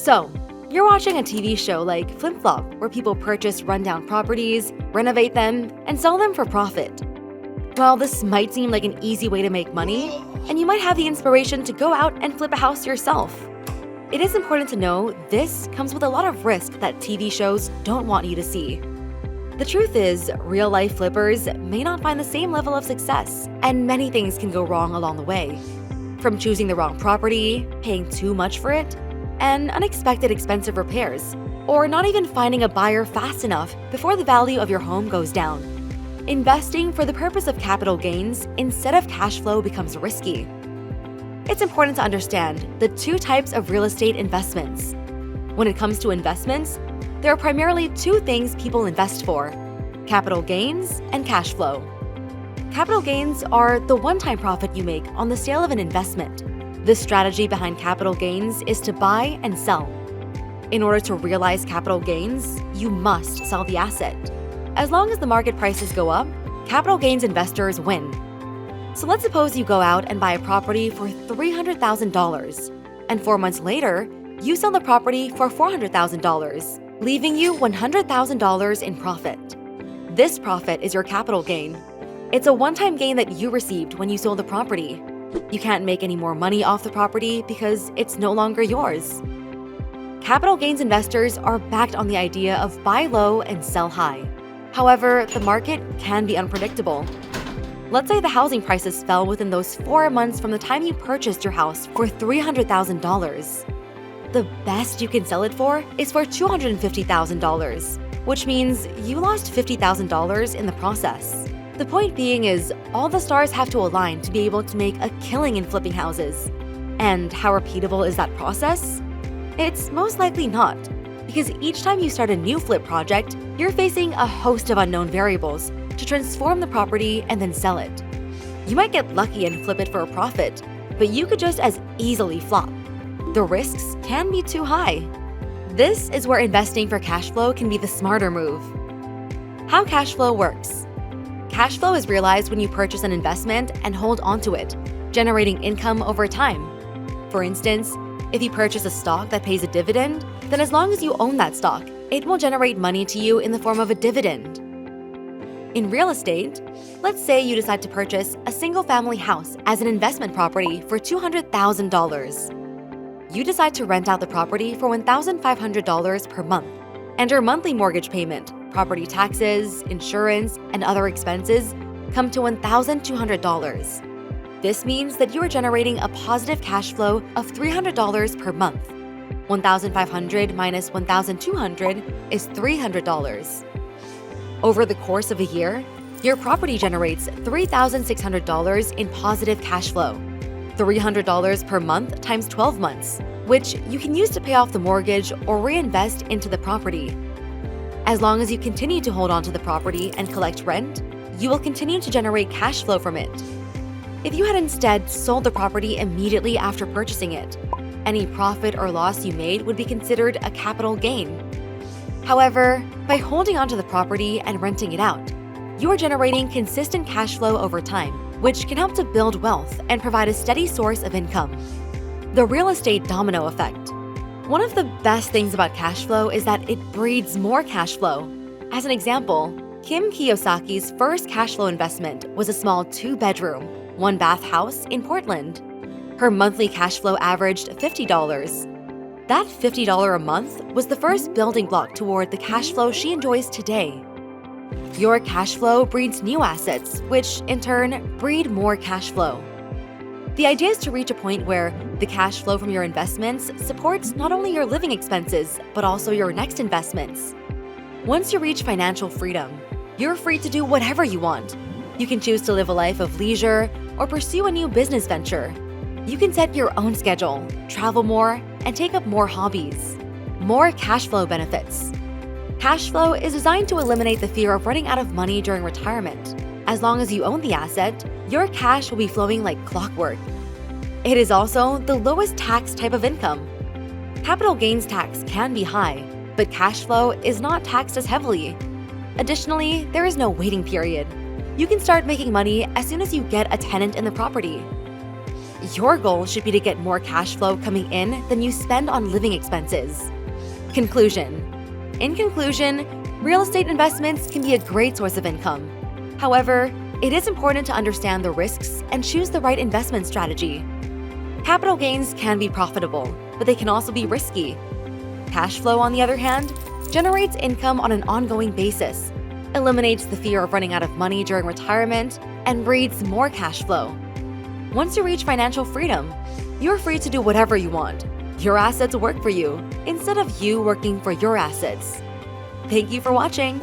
So, you're watching a TV show like Flip Flop, where people purchase rundown properties, renovate them, and sell them for profit. While this might seem like an easy way to make money, and you might have the inspiration to go out and flip a house yourself, it is important to know this comes with a lot of risk that TV shows don't want you to see. The truth is, real-life flippers may not find the same level of success, and many things can go wrong along the way. From choosing the wrong property, paying too much for it, and unexpected expensive repairs, or not even finding a buyer fast enough before the value of your home goes down. Investing for the purpose of capital gains instead of cash flow becomes risky. It's important to understand the two types of real estate investments. When it comes to investments, there are primarily two things people invest for: capital gains and cash flow. Capital gains are the one-time profit you make on the sale of an investment. The strategy behind capital gains is to buy and sell. In order to realize capital gains, you must sell the asset. As long as the market prices go up, capital gains investors win. So let's suppose you go out and buy a property for $300,000, and 4 months later, you sell the property for $400,000, leaving you $100,000 in profit. This profit is your capital gain. It's a one-time gain that you received when you sold the property. You can't make any more money off the property because it's no longer yours. Capital gains investors are backed on the idea of buy low and sell high. However, the market can be unpredictable. Let's say the housing prices fell within those 4 months from the time you purchased your house for $300,000. The best you can sell it for is for $250,000, which means you lost $50,000 in the process. The point being is, all the stars have to align to be able to make a killing in flipping houses. And how repeatable is that process? It's most likely not, because each time you start a new flip project, you're facing a host of unknown variables to transform the property and then sell it. You might get lucky and flip it for a profit, but you could just as easily flop. The risks can be too high. This is where investing for cash flow can be the smarter move. How cash flow works. Cash flow is realized when you purchase an investment and hold onto it, generating income over time. For instance, if you purchase a stock that pays a dividend, then as long as you own that stock, it will generate money to you in the form of a dividend. In real estate, let's say you decide to purchase a single-family house as an investment property for $200,000. You decide to rent out the property for $1,500 per month, and your monthly mortgage payment, property taxes, insurance, and other expenses come to $1,200. This means that you are generating a positive cash flow of $300 per month. $1,500 minus $1,200 is $300. Over the course of a year, your property generates $3,600 in positive cash flow. $300 per month times 12 months, which you can use to pay off the mortgage or reinvest into the property. As long as you continue to hold on to the property and collect rent, you will continue to generate cash flow from it. If you had instead sold the property immediately after purchasing it, any profit or loss you made would be considered a capital gain. However, by holding onto the property and renting it out, you are generating consistent cash flow over time, which can help to build wealth and provide a steady source of income. The real estate domino effect. One of the best things about cash flow is that it breeds more cash flow. As an example, Kim Kiyosaki's first cash flow investment was a small 2-bedroom, 1-bath house in Portland. Her monthly cash flow averaged $50. That $50 a month was the first building block toward the cash flow she enjoys today. Your cash flow breeds new assets, which in turn breed more cash flow. The idea is to reach a point where the cash flow from your investments supports not only your living expenses, but also your next investments. Once you reach financial freedom, you're free to do whatever you want. You can choose to live a life of leisure or pursue a new business venture. You can set your own schedule, travel more, and take up more hobbies. More cash flow benefits. Cash flow is designed to eliminate the fear of running out of money during retirement. As long as you own the asset, your cash will be flowing like clockwork. It is also the lowest tax type of income. Capital gains tax can be high, but cash flow is not taxed as heavily. Additionally, there is no waiting period. You can start making money as soon as you get a tenant in the property. Your goal should be to get more cash flow coming in than you spend on living expenses. Conclusion. In conclusion, real estate investments can be a great source of income. However, it is important to understand the risks and choose the right investment strategy. Capital gains can be profitable, but they can also be risky. Cash flow, on the other hand, generates income on an ongoing basis, eliminates the fear of running out of money during retirement, and breeds more cash flow. Once you reach financial freedom, you're free to do whatever you want. Your assets work for you instead of you working for your assets. Thank you for watching.